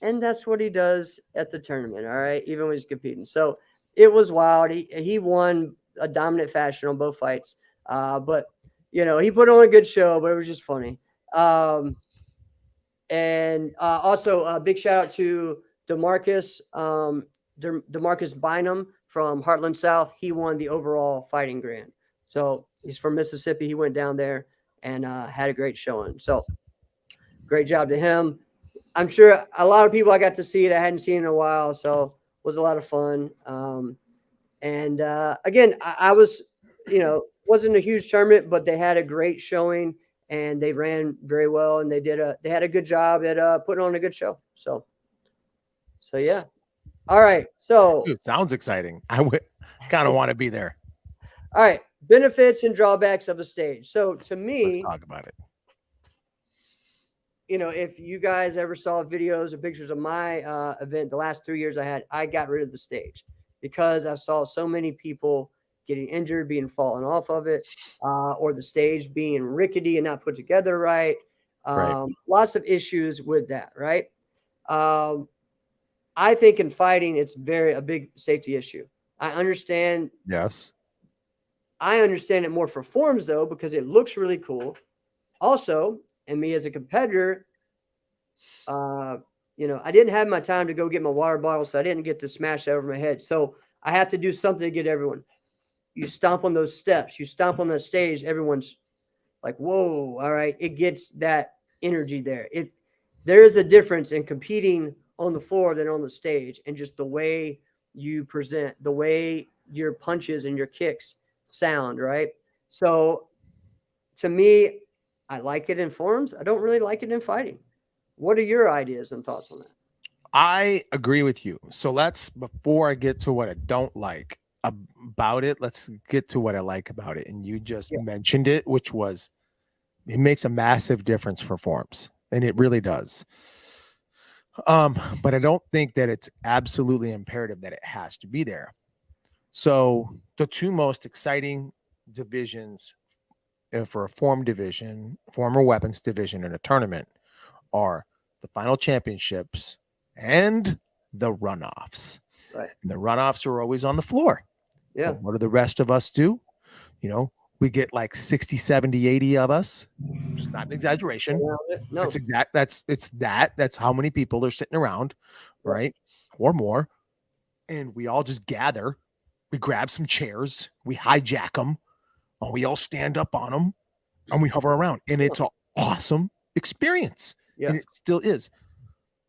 And that's what he does at the tournament. All right. Even when he's competing. So it was wild. He won a dominant fashion on both fights. But he put on a good show, but it was just funny. And also a big shout out to DeMarcus, DeMarcus Bynum from Heartland South. He won the overall fighting grand. So he's from Mississippi. He went down there and had a great showing. So great job to him. I'm sure a lot of people I got to see that I hadn't seen in a while. So it was a lot of fun. And again, I was, wasn't a huge tournament, but they had a great showing and they ran very well and they had a good job at putting on a good show. So yeah. All right. So Dude, sounds exciting. I would kind of want to be there. All right. Benefits and drawbacks of a stage. So to me, let's talk about it. If you guys ever saw videos or pictures of my event, the last 3 years I got rid of the stage because I saw so many people getting injured, being fallen off of it, or the stage being rickety and not put together right. Lots of issues with that, right? I think in fighting, it's a big safety issue. I understand. Yes. I understand it more for forms though, because it looks really cool. Also, and me as a competitor, I didn't have my time to go get my water bottle, so I didn't get to smash that over my head. So I have to do something to get everyone. You stomp on those steps, you stomp on that stage, everyone's like, whoa, all right. It gets that energy there. There is a difference in competing on the floor than on the stage, and just the way you present, the way your punches and your kicks sound, right? So to me, I like it in forms. I don't really like it in fighting. What are your ideas and thoughts on that? I agree with you. So before I get to what I don't like about it, let's get to what I like about it. And you just mentioned it, which was it makes a massive difference for forms, and it really does. But I don't think that it's absolutely imperative that it has to be there. So the two most exciting divisions for a form or weapons division in a tournament are the final championships and the runoffs. Right. And the runoffs are always on the floor. Yeah. But what do the rest of us do? We get like 60, 70, 80 of us. It's not an exaggeration. No. That's how many people are sitting around, right? Or more. And we all just gather. We grab some chairs. We hijack them. And we all stand up on them. And we hover around. And it's an awesome experience. Yeah. And it still is.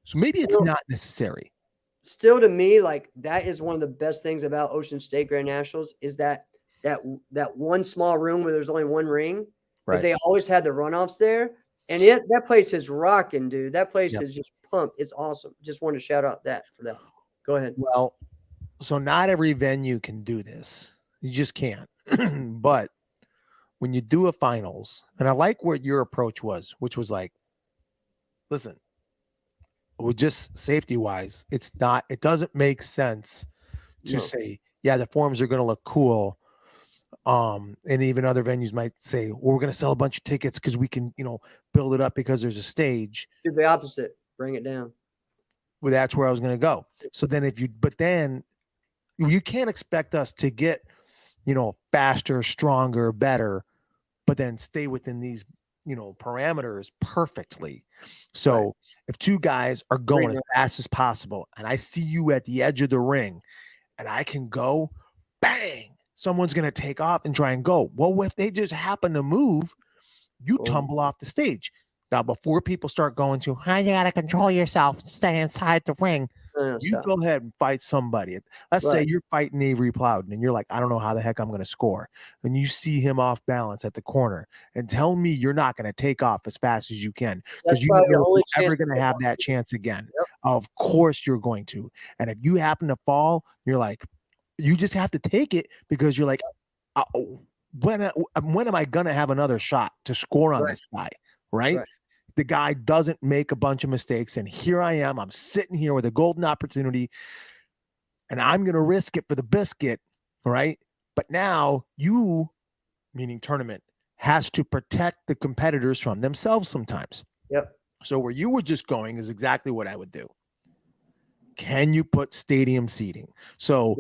So maybe it's not necessary. Still, to me, like that is one of the best things about Ocean State Grand Nationals is that one small room where there's only one ring, but they always had the runoffs there, and that place is rocking, dude. That place is just pumped. It's awesome. Just wanted to shout out for that. Go ahead. Well, so not every venue can do this. You just can't. But when you do a finals, and I like what your approach was, which was like, listen, with just safety wise, it doesn't make sense to say, yeah, the forms are going to look cool. And even other venues might say, well, we're going to sell a bunch of tickets because we can, build it up because there's a stage. Do the opposite, bring it down. Well, that's where I was going to go. So then then you can't expect us to get, faster, stronger, better, but then stay within these, parameters perfectly. So if two guys are going as fast as possible and I see you at the edge of the ring and I can go, bang, someone's going to take off and try and go. Well, if they just happen to move, you tumble off the stage. Now, before people start going to, how you got to control yourself, stay inside the ring, you go ahead and fight somebody. Let's say you're fighting Avery Plowden and you're like, I don't know how the heck I'm going to score. And you see him off balance at the corner and tell me you're not going to take off as fast as you can because you know you're never going to have that chance again. Yep. Of course you're going to. And if you happen to fall, you're like, you just have to take it because you're like, when am I going to have another shot to score on this guy? Right? The guy doesn't make a bunch of mistakes. And here I am. I'm sitting here with a golden opportunity and I'm going to risk it for the biscuit. right? But now you, meaning tournament, has to protect the competitors from themselves sometimes. Yep. So where you were just going is exactly what I would do. Can you put stadium seating? So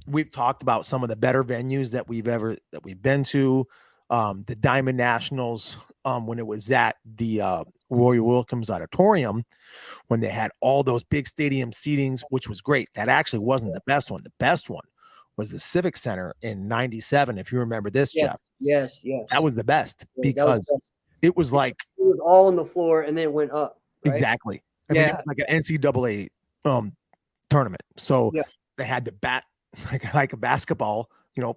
we've talked about some of the better venues that we've been to. The Diamond Nationals, when it was at the Roy Wilkins Auditorium, when they had all those big stadium seatings, which was great. That actually wasn't the best one. The best one was the Civic Center in '97. If you remember this, Yes. Jeff, Yes. that was the best Yeah, that was because the best. it was like It was all on the floor and then it went up. Right? exactly. I mean, it Yeah. was like an NCAA tournament. So Yeah. they had the bat like a basketball,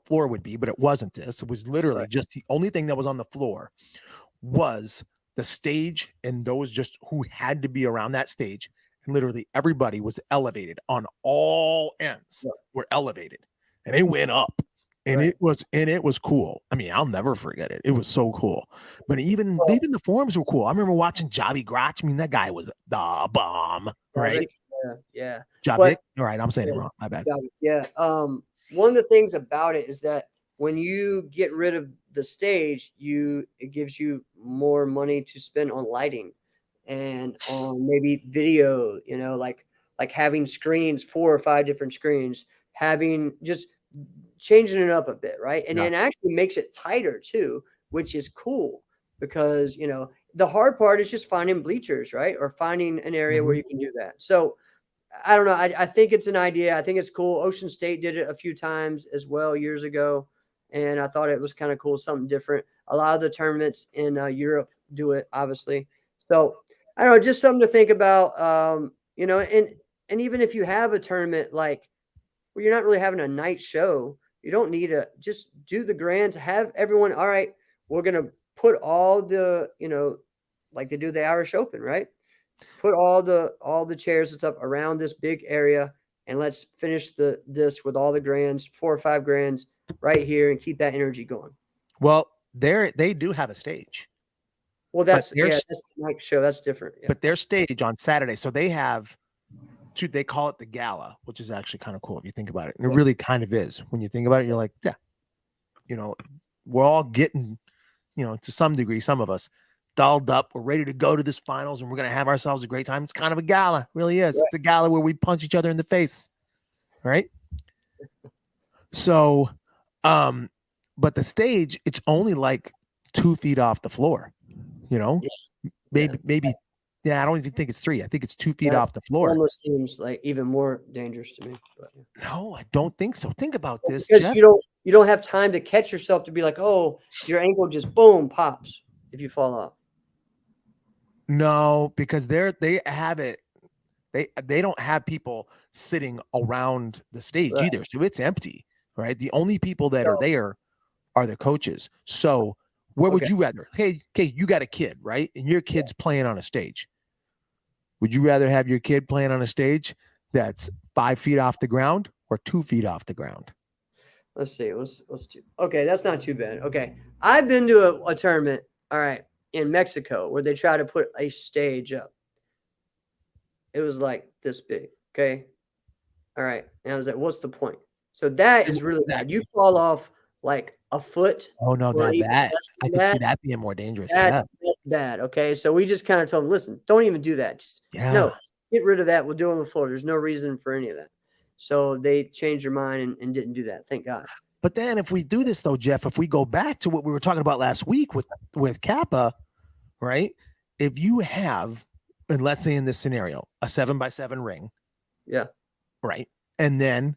floor would be, but it wasn't this. It was literally Right. just the only thing that was on the floor was the stage and those just who had to be around that stage. And literally everybody was elevated on all ends were elevated and they went up. And Right. it was cool. I mean, I'll never forget it. It was so cool. But even the forums were cool. I remember watching Javi Grach. I mean, that guy was the bomb, right? Yeah. Javi. All right, I'm saying it wrong. My bad. Yeah. One of the things about it is that when you get rid of the stage, it gives you more money to spend on lighting and on maybe video, like having screens, 4 or 5 different screens, having just changing it up a bit, right? And it actually makes it tighter too, which is cool because, the hard part is just finding bleachers, right? Or finding an area where you can do that. So I don't know. I think it's an idea. I think it's cool. Ocean State did it a few times as well years ago. And I thought it was kind of cool, something different. A lot of the tournaments in Europe do it, obviously. So I don't know, just something to think about. And even if you have a tournament like where you're not really having a night show, you don't need to just do the grands, have everyone, all right, we're going to put all the, like they do the Irish Open, right? Put all the chairs and stuff around this big area and let's finish this with all the grands, 4 or 5 grands right here and keep that energy going. Well, they do have a stage. Well, that's the night show. That's different. Yeah. But their stage on Saturday, so they have they call it the gala, which is actually kind of cool if you think about it. And it really kind of is. When you think about it, you're like, yeah, we're all getting, to some degree, some of us dolled up. We're ready to go to this finals and we're going to have ourselves a great time. It's kind of a gala. It really is. Right. It's a gala where we punch each other in the face. Right. So, but the stage, it's only like 2 feet off the floor, maybe. Yeah, I don't even think it's 3. I think it's 2 feet off the floor. It almost seems like even more dangerous to me. But. No, I don't think so. Think about this, because Jeff. You don't have time to catch yourself to be like, oh, your ankle just boom pops if you fall off. No, because they have it. They don't have people sitting around the stage either, so it's empty. Right. The only people that are there are the coaches. So where would you rather? Hey, you got a kid, right? And your kid's playing on a stage. Would you rather have your kid playing on a stage that's 5 feet off the ground or 2 feet off the ground? Let's see. Let's do. Okay, that's not too bad. Okay, I've been to a tournament. All right, in Mexico where they try to put a stage up. It was like this big. Okay. All right. And I was like, what's the point? So that is really bad. You fall off like a foot. Oh no, that I could see that being more dangerous. That's bad. Okay. So we just kind of told them, listen, don't even do that. Just, no, get rid of that. We'll do it on the floor. There's no reason for any of that. So they changed their mind and didn't do that. Thank God. But then if we do this though, Jeff, if we go back to what we were talking about last week with Kappa, right? If you have, and let's say in this scenario, a 7x7 ring. Yeah. Right. And then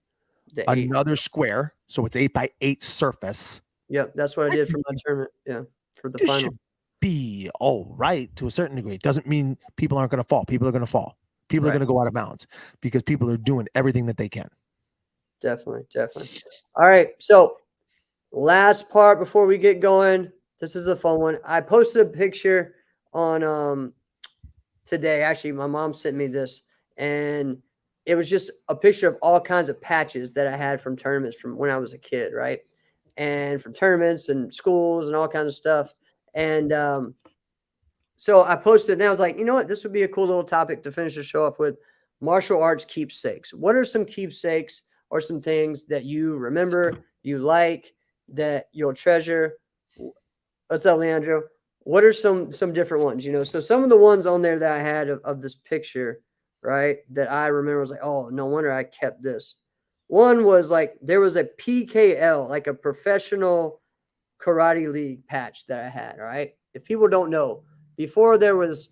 another square. So it's 8x8 surface. Yep. That's what I did for my tournament. Yeah. For the final. Should be all right to a certain degree. It doesn't mean people aren't going to fall. People are going to fall. People are going to go out of bounds because people are doing everything that they can. Definitely. All right. So last part before we get going. This is a fun one. I posted a picture on today. Actually, my mom sent me this, and it was just a picture of all kinds of patches that I had from tournaments from when I was a kid, right? And from tournaments and schools and all kinds of stuff. And so I posted, and I was like, you know what? This would be a cool little topic to finish the show off with. Martial arts keepsakes. What are some keepsakes or some things that you remember, you like, that you'll treasure? What's up, Leandro? What are some different ones? So some of the ones on there that I had of this picture, right, that I remember was like, oh, no wonder I kept this. One was like there was a PKL, like a professional karate league patch that I had. All right. If people don't know, before there was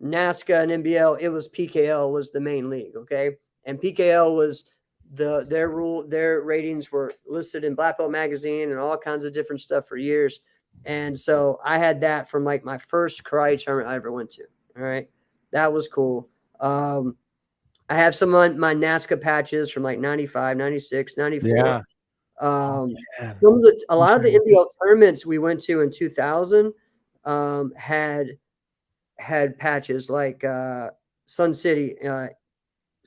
NASCA and NBL, it was PKL was the main league. Okay. And PKL was their ratings were listed in Black Belt magazine and all kinds of different stuff for years. And so I had that from like my first karate tournament I ever went to. All right. That was cool. I have some of my NASCA patches from like 95, 96, 94. Yeah. A lot of the NBL tournaments we went to in 2000 had patches like Sun City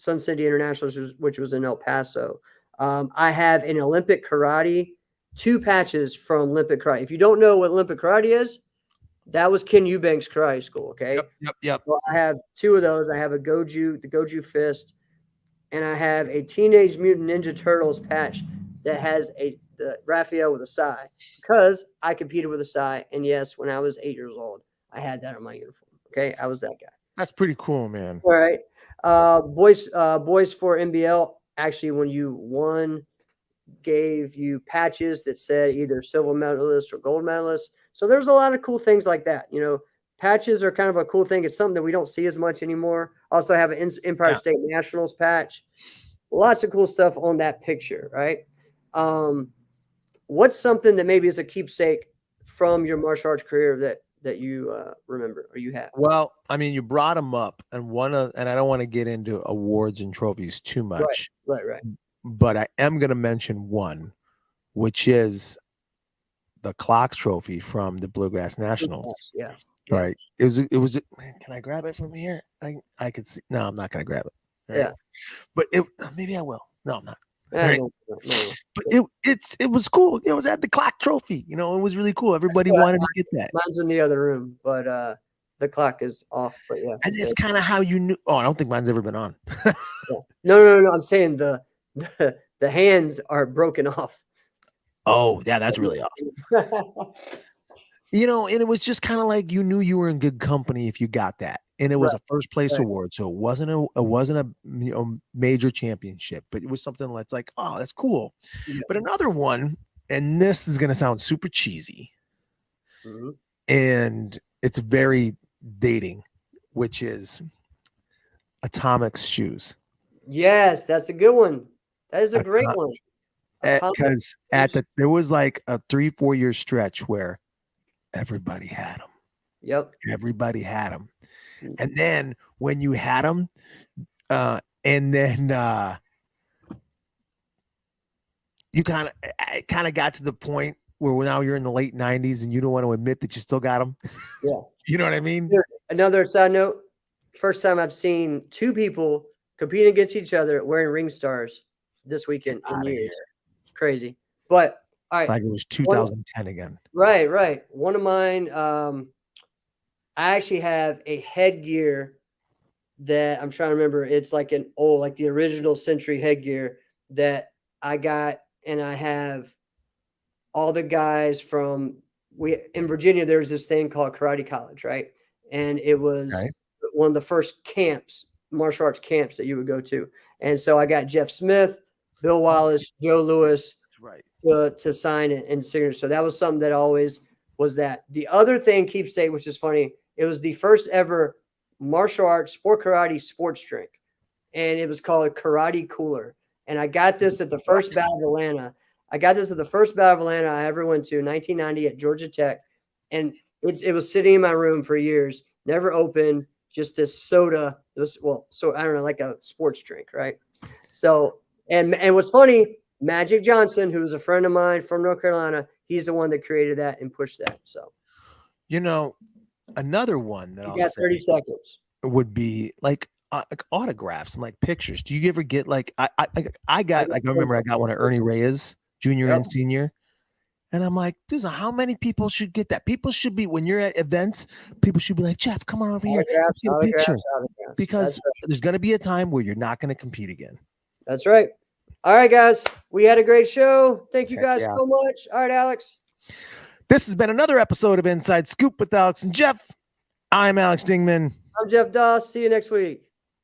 International, which was in El Paso. I have an Olympic Karate, 2 patches from Olympic Karate. If you don't know what Olympic Karate is, that was Ken Eubanks Karate School. Okay. Yep. Well, I have 2 of those. I have the Goju Fist, and I have a Teenage Mutant Ninja Turtles patch that has the Raphael with a sai, because I competed with a sai. And yes, when I was 8 years old, I had that on my uniform. Okay. I was that guy. That's pretty cool, man. All right. Boys for NBL, actually, when you won, gave you patches that said either silver medalist or gold medalist. So there's a lot of cool things like that. Patches are kind of a cool thing. It's something that we don't see as much anymore. Also have an Empire State Nationals patch. Lots of cool stuff on that picture, right? What's something that maybe is a keepsake from your martial arts career that you remember or you have? Well, I mean, you brought them up, and and I don't want to get into awards and trophies too much. Right. But I am going to mention one, which is the clock trophy from the Bluegrass Nationals. Yeah. Right. It was. Can I grab it from here? I could see. No, I'm not going to grab it. Right? Yeah. But maybe I will. No, I'm not. Right. But it was cool. It was at the clock trophy. It was really cool. Everybody wanted to get that. Mine's in the other room, but the clock is off. But yeah. And it's kind of how you knew. Oh, I don't think mine's ever been on. Yeah. No. I'm saying the hands are broken off. Oh, yeah, that's really awesome. And it was just kind of like you knew you were in good company if you got that. And it was a first place award. So it wasn't a major championship, but it was something that's like, oh, that's cool. Yeah. But another one, and this is going to sound super cheesy, and it's very dating, which is Atomic's shoes. Yes, that's a good one. That is a great one. Because there was like a 3-4 year stretch where everybody had them. Yep. Everybody had them. And then when you had them, and then you kind of got to the point where now you're in the late 90s and you don't want to admit that you still got them. Yeah. You know what I mean? Another side note, first time I've seen 2 people competing against each other wearing ring stars this weekend in years. Crazy. But all right. Like it was 2010 again. Right. One of mine, I actually have a headgear that I'm trying to remember. It's like the original Century headgear that I got, and I have all the guys from in Virginia. There's this thing called Karate College, right? And it was one of the first camps, martial arts camps that you would go to. And so I got Jeff Smith, Bill Wallace, Joe Lewis, to sign it and signature. So that was something that always was that. The other thing, keepsake, which is funny, it was the first ever martial arts sport karate sports drink, and it was called a Karate Cooler. And I got this at the first Battle of Atlanta. I ever went to, 1990 at Georgia Tech, and it was sitting in my room for years, never opened. Just this soda. It was I don't know, like a sports drink, right? So and what's funny, Magic Johnson, who's a friend of mine from North Carolina, he's the one that created that and pushed that. So, another one that you got 30 seconds would be like autographs and like pictures. Do you ever get like I remember I got one of Ernie Reyes Jr. and Senior, and I'm like, dude, how many people should get that? People should be, when you're at events, people should be like, Jeff, come on over here, get a picture, because there's going to be a time where you're not going to compete again. That's right. All right, guys. We had a great show. Thank you Heck guys yeah. so much. All right, Alex. This has been another episode of Inside Scoop with Alex and Jeff. I'm Alex Dingman. I'm Jeff Doss. See you next week.